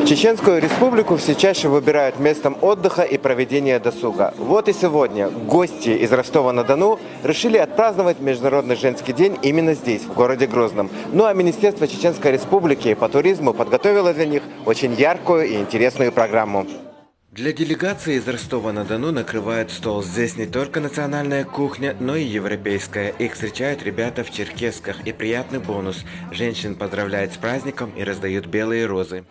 Чеченскую республику все чаще выбирают местом отдыха и проведения досуга. Вот и сегодня гости из Ростова-на-Дону решили отпраздновать Международный женский день именно здесь, в городе Грозном. Ну а Министерство Чеченской республики по туризму подготовило для них очень яркую и интересную программу. Для делегации из Ростова-на-Дону накрывают стол. Здесь не только национальная кухня, но и европейская. Их встречают ребята в черкесках. И приятный бонус. Женщин поздравляют с праздником и раздают белые розы.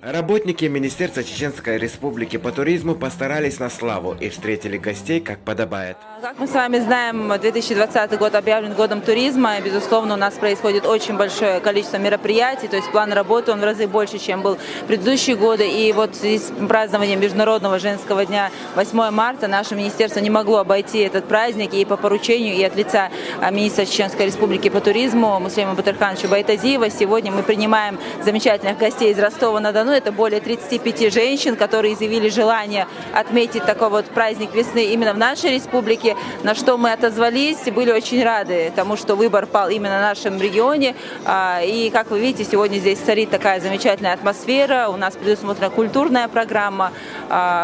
Работники Министерства Чеченской республики по туризму постарались на славу и встретили гостей как подобает. Как мы с вами знаем, 2020 год объявлен годом туризма. И, безусловно, у нас происходит очень большое количество мероприятий. То есть план работы он в разы больше, чем был в предыдущие годы. И вот с празднованием Международного женского дня 8 марта наше министерство не могло обойти этот праздник. И по поручению, и от лица министра Чеченской республики по туризму Муслима Батырхановича Байтазиева сегодня мы принимаем замечательных гостей из Ростова-на-Дону. Это более 35 женщин, которые изъявили желание отметить такой вот праздник весны именно в нашей республике, на что мы отозвались и были очень рады тому, что выбор пал именно в нашем регионе. И, как вы видите, сегодня здесь царит такая замечательная атмосфера, у нас предусмотрена культурная программа,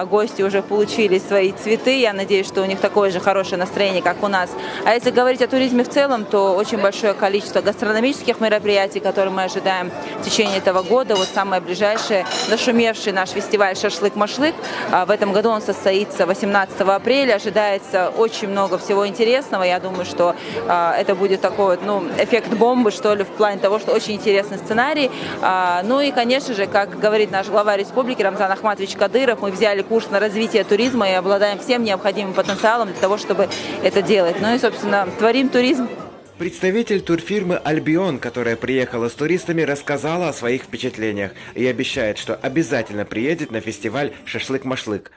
гости уже получили свои цветы, я надеюсь, что у них такое же хорошее настроение, как у нас. А если говорить о туризме в целом, то очень большое количество гастрономических мероприятий, которые мы ожидаем в течение этого года. Вот самое ближайшее, нашумевший наш фестиваль «Шашлык-машлык». В этом году он состоится 18 апреля. Ожидается очень много всего интересного. Я думаю, что это будет такой вот, эффект бомбы, что ли, в плане того, что очень интересный сценарий. Ну и, конечно же, как говорит наш глава республики Рамзан Ахматович Кадыров, мы взяли курс на развитие туризма и обладаем всем необходимым потенциалом для того, чтобы это делать. Ну и, собственно, творим туризм. Представитель турфирмы «Альбион», которая приехала с туристами, рассказала о своих впечатлениях и обещает, что обязательно приедет на фестиваль «Шашлык-машлык».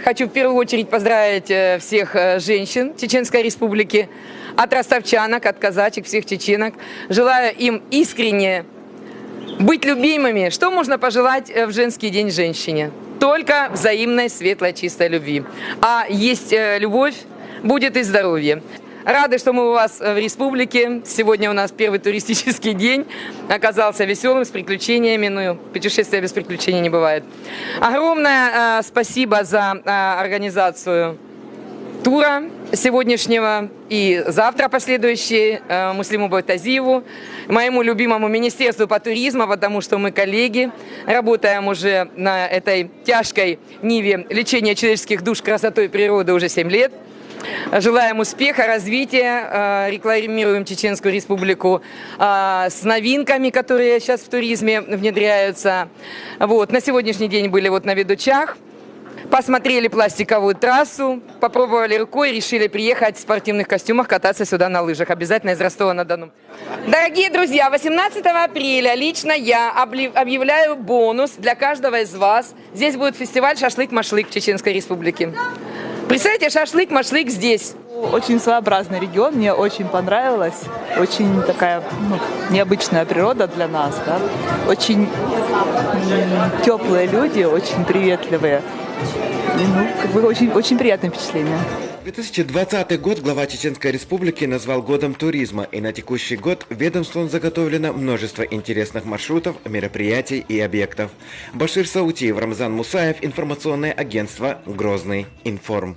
Хочу в первую очередь поздравить всех женщин Чеченской республики, от ростовчанок, от казачек, всех чеченок. Желаю им искренне быть любимыми. Что можно пожелать в женский день женщине? Только взаимной, светлой, чистой любви. А есть любовь, будет и здоровье. Рады, что мы у вас в республике. Сегодня у нас первый туристический день. Оказался веселым, с приключениями. Ну, путешествия без приключений не бывает. Огромное спасибо за организацию тура сегодняшнего и завтра последующие Муслиму Байтазиеву, моему любимому Министерству по туризму, потому что мы коллеги, работаем уже на этой тяжкой ниве лечения человеческих душ красотой природы уже 7 лет. Желаем успеха, развития, рекламируем Чеченскую республику с новинками, которые сейчас в туризме внедряются. Вот. На сегодняшний день были вот на Ведучах, посмотрели пластиковую трассу, попробовали рукой, решили приехать в спортивных костюмах кататься сюда на лыжах. Обязательно из Ростова-на-Дону. Дорогие друзья, 18 апреля лично я объявляю бонус для каждого из вас. Здесь будет фестиваль «Шашлык-машлык» в Чеченской республике. Представьте, шашлык-машлык здесь. Очень своеобразный регион, мне очень понравилось. Очень такая необычная природа для нас. Да? Очень теплые люди, очень приветливые. Очень приятное впечатление. 2020 год глава Чеченской республики назвал годом туризма, и на текущий год ведомством заготовлено множество интересных маршрутов, мероприятий и объектов. Башир Саутиев, Рамзан Мусаев, информационное агентство «Грозный Информ».